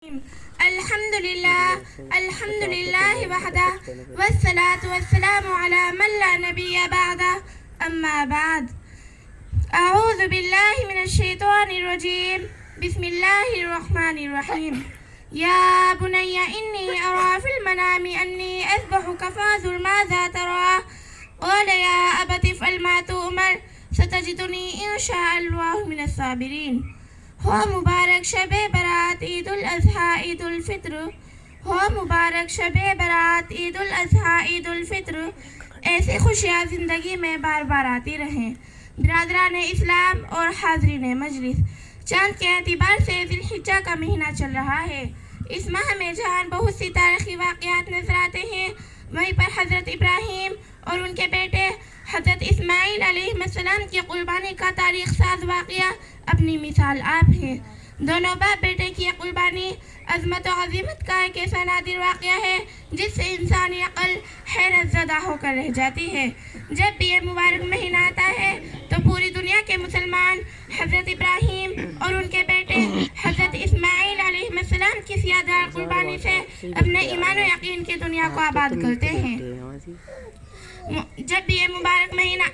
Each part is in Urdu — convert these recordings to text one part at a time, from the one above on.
الحمد لله وحده والصلاة والسلام على من لا نبي بعده أما بعد أعوذ بالله من الشيطان الرجيم بسم الله الرحمن الرحيم يا بني إني أرى في المنام أني أذبحك فانظر ماذا ترى قال يا أبت افعل ما تؤمر ستجدني إن شاء الله من الصابرين ہو مبارک شب برات عید الاضحیٰ عید الفطر ہو مبارک شب برات عید الاضحیٰ عید الفطر ایسی خوشیاں زندگی میں بار بار آتی رہیں۔ برادران اسلام اور حاضرین مجلس، چاند کے اعتبار سے ذی الحجہ کا مہینہ چل رہا ہے۔ اس ماہ میں جہاں بہت سی تاریخی واقعات نظر آتے ہیں، وہیں پر حضرت ابراہیم اور ان کے بیٹے حضرت اسماعیل علیہ السلام کی قربانی کا تاریخ ساز واقعہ اپنی مثال آپ ہے۔ دونوں باپ بیٹے کی قربانی عظمت و عظیمت کا ایک ایسا نادر واقعہ ہے جس سے انسانی عقل حیرت زدہ ہو کر رہ جاتی ہے۔ جب بھی یہ مبارک مہینہ آتا ہے تو پوری دنیا کے مسلمان حضرت ابراہیم اور ان کے بیٹے حضرت اسماعیل علیہ السلام کی سیادار قربانی سے اپنے ایمان و یقین کی دنیا کو آباد کرتے ہیں۔ جب بھی یہ مبارک مہینہ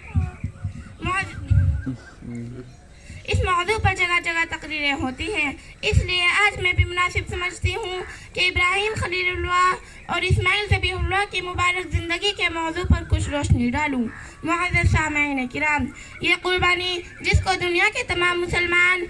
اس موضوع پر جگہ جگہ تقریریں ہوتی ہیں، اس لیے آج میں بھی مناسب سمجھتی ہوں کہ ابراہیم خلیل اللہ اور اسماعیل ذبیح اللہ کی مبارک زندگی کے موضوع پر کچھ روشنی ڈالوں۔ معزز سامعین کرام، یہ قربانی جس کو دنیا کے تمام مسلمان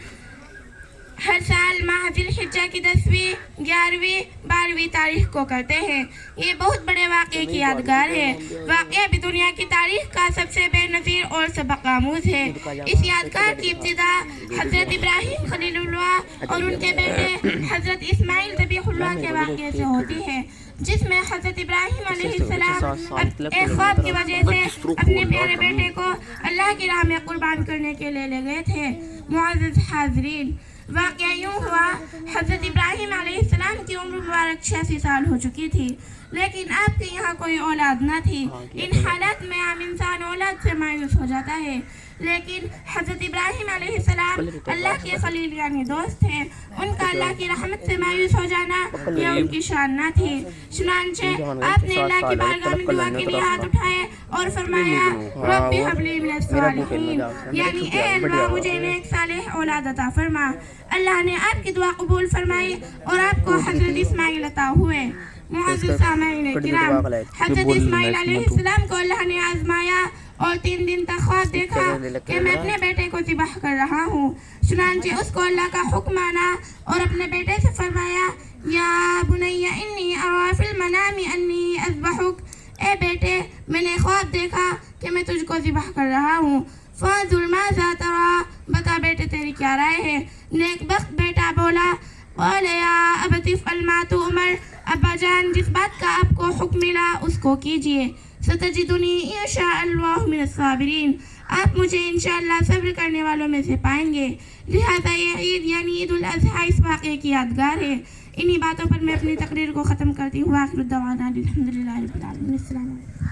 ہر سال ماہ ذی الحجہ کی 10ویں، 11ویں، 12ویں تاریخ کو کرتے ہیں، یہ بہت بڑے واقعے کی یادگار ہے۔ واقعہ بھی دنیا کی تاریخ کا سب سے بے نظیر اور سبق آموز ہے۔ اس یادگار کی ابتدا حضرت ابراہیم خلیل اللہ اور ان کے بیٹے حضرت اسماعیل ذبیح اللہ کے واقعے سے ہوتی ہے، جس میں حضرت ابراہیم علیہ السلام ایک خواب کی وجہ سے اپنے پیارے بیٹے کو اللہ کی راہ میں قربان کرنے کے لیے لے گئے تھے۔ معزز حاضرین، واقعہ یوں ہوا، حضرت ابراہیم علیہ السلام کی عمر مبارک 86 سال ہو چکی تھی، لیکن آپ کے یہاں کوئی اولاد نہ تھی۔ ان حالات میں عام انسان اولاد سے مایوس ہو جاتا ہے، لیکن حضرت ابراہیم علیہ السلام اللہ کے خلیل یعنی دوست تھے، ان کا اللہ کی رحمت سے مایوس ہو جانا یہ ان کی شان نہ تھی۔ چنانچہ آپ نے اللہ کی بارگاہ میں دعا کے لیے ہاتھ اٹھائے اور فرمایا رب ہب لی من الصالحین، یعنی اے اللہ مجھے نیک صالح اولاد عطا فرما۔ اللہ نے آپ کی دعا قبول فرمائی اور آپ کو حضرت اسماعیل عطا ہوئے۔ معزز سامعین کرام، حضرت اسماعیل علیہ السلام کو اللہ نے آزمایا اور 3 دن تک خواب دیکھا کہ میں اپنے بیٹے کو ذبح کر رہا ہوں۔ چنانچہ اس کو اللہ کا حکم آنا اور اپنے بیٹے سے فرمایا یا بنی انی ارا فی المنام انی اذبحک، اے بیٹے میں نے خواب دیکھا کہ میں تجھ کو ذبح کر رہا ہوں، فانظر ماذا تری، بتا بیٹے تیری کیا رائے ہے۔ نیک بخت بیٹا بولا قال یا ابت افعل ما تؤمر، ابا جان جس بات کا آپ کو حکم ملا اس کو کیجئے، ستجدنی ان شاء اللہ من الصابرین، آپ مجھے انشاءاللہ صبر کرنے والوں میں سے پائیں گے۔ لہذا یہ عید یعنی عید الاضحیٰ اس واقعے کی یادگار ہے۔ انہی باتوں پر میں اپنی تقریر کو ختم کرتی ہوں۔ آخر دعوانا الحمدللہ رب العالمین۔ السلام علیکم۔